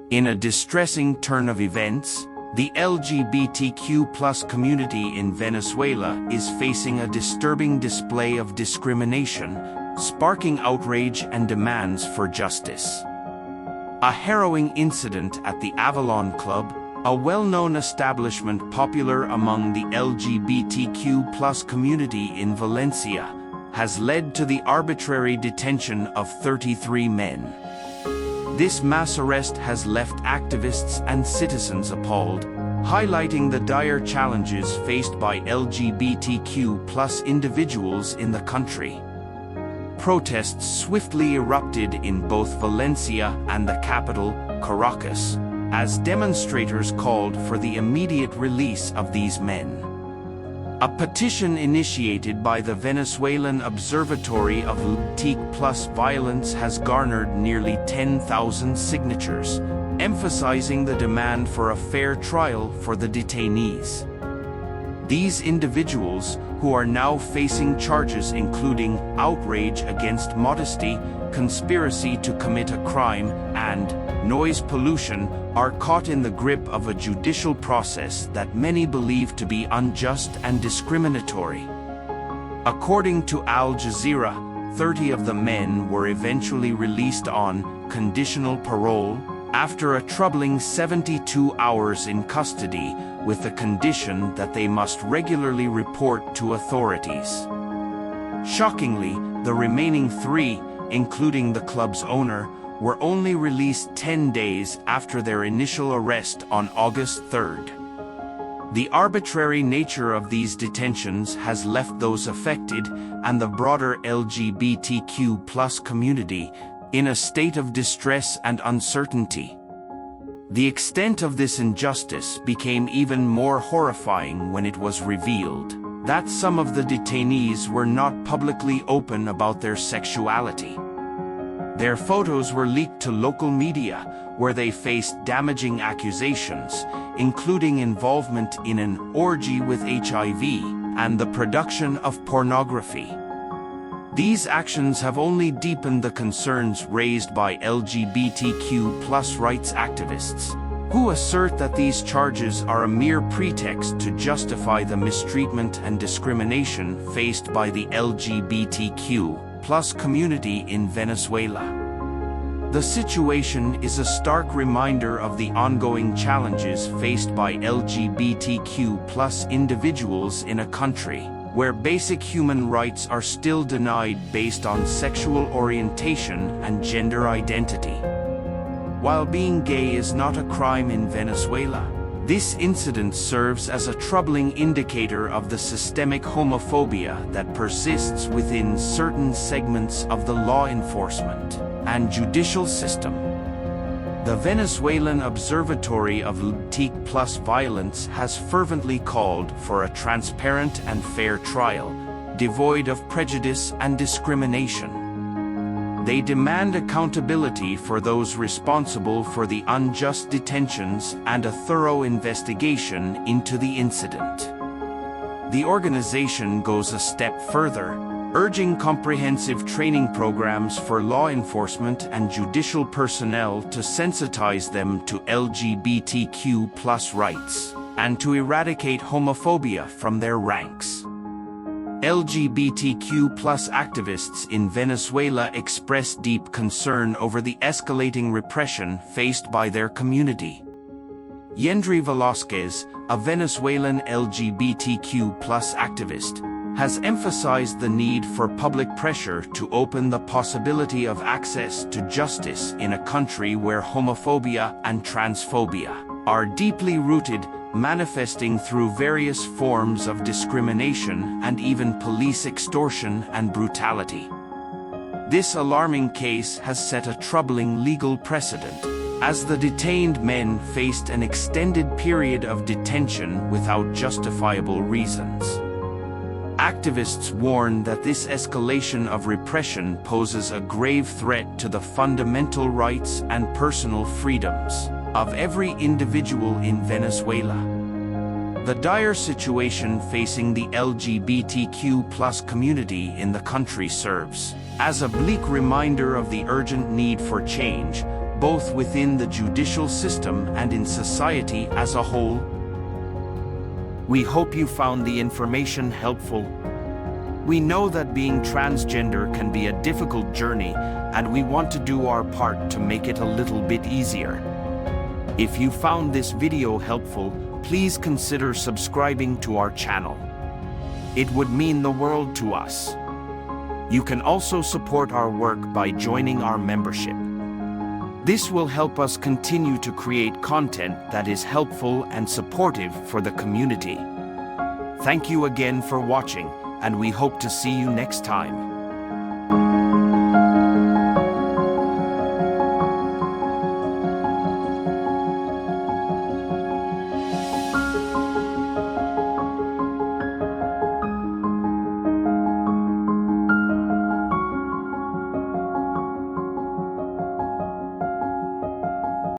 In a distressing turn of events, the LGBTQ+ community in Venezuela is facing a disturbing display of discrimination, sparking outrage and demands for justice. A harrowing incident at the Avalon Club, a well-known establishment popular among the LGBTQ+ community in Valencia, has led to the arbitrary detention of 33 men. This mass arrest has left activists and citizens appalled, highlighting the dire challenges faced by LGBTQ+ individuals in the country. Protests swiftly erupted in both Valencia and the capital, Caracas, as demonstrators called for the immediate release of these men. A petition initiated by the Venezuelan Observatory of LGBTQ+ Violence has garnered nearly 10,000 signatures, emphasizing the demand for a fair trial for the detainees. These individuals, who are now facing charges including outrage against modesty, conspiracy to commit a crime, and noise pollution, are caught in the grip of a judicial process that many believe to be unjust and discriminatory. According to Al Jazeera, 30 of the men were eventually released on conditional parole after a troubling 72 hours in custody, with the condition that they must regularly report to authorities. Shockingly, the remaining 3, including the club's owner, were only released 10 days after their initial arrest on August 3rd. The arbitrary nature of these detentions has left those affected and the broader LGBTQ+ community in a state of distress and uncertainty. The extent of this injustice became even more horrifying when it was revealed that some of the detainees were not publicly open about their sexuality. Their photos were leaked to local media, where they faced damaging accusations, including involvement in an orgy with HIV and the production of pornography. These actions have only deepened the concerns raised by LGBTQ+ rights activists, who assert that these charges are a mere pretext to justify the mistreatment and discrimination faced by the LGBTQ+ community in Venezuela. The situation is a stark reminder of the ongoing challenges faced by LGBTQ+ individuals in a country where basic human rights are still denied based on sexual orientation and gender identity. While being gay is not a crime in Venezuela, this incident serves as a troubling indicator of the systemic homophobia that persists within certain segments of the law enforcement and judicial system. The Venezuelan Observatory of LGBTQ+ Violence has fervently called for a transparent and fair trial, devoid of prejudice and discrimination. They demand accountability for those responsible for the unjust detentions and a thorough investigation into the incident. The organization goes a step further, urging comprehensive training programs for law enforcement and judicial personnel to sensitize them to LGBTQ+ rights, and to eradicate homophobia from their ranks. LGBTQ+ activists in Venezuela express deep concern over the escalating repression faced by their community. Yendry Velázquez, a Venezuelan LGBTQ+ activist, has emphasized the need for public pressure to open the possibility of access to justice in a country where homophobia and transphobia are deeply rooted, manifesting through various forms of discrimination and even police extortion and brutality. This alarming case has set a troubling legal precedent, as the detained men faced an extended period of detention without justifiable reasons. Activists warn that this escalation of repression poses a grave threat to the fundamental rights and personal freedoms of every individual in Venezuela. The dire situation facing the LGBTQ+ community in the country serves as a bleak reminder of the urgent need for change, both within the judicial system and in society as a whole. We hope you found the information helpful. We know that being transgender can be a difficult journey, and we want to do our part to make it a little bit easier. If you found this video helpful, please consider subscribing to our channel. It would mean the world to us. You can also support our work by joining our membership. This will help us continue to create content that is helpful and supportive for the community. Thank you again for watching, and we hope to see you next time.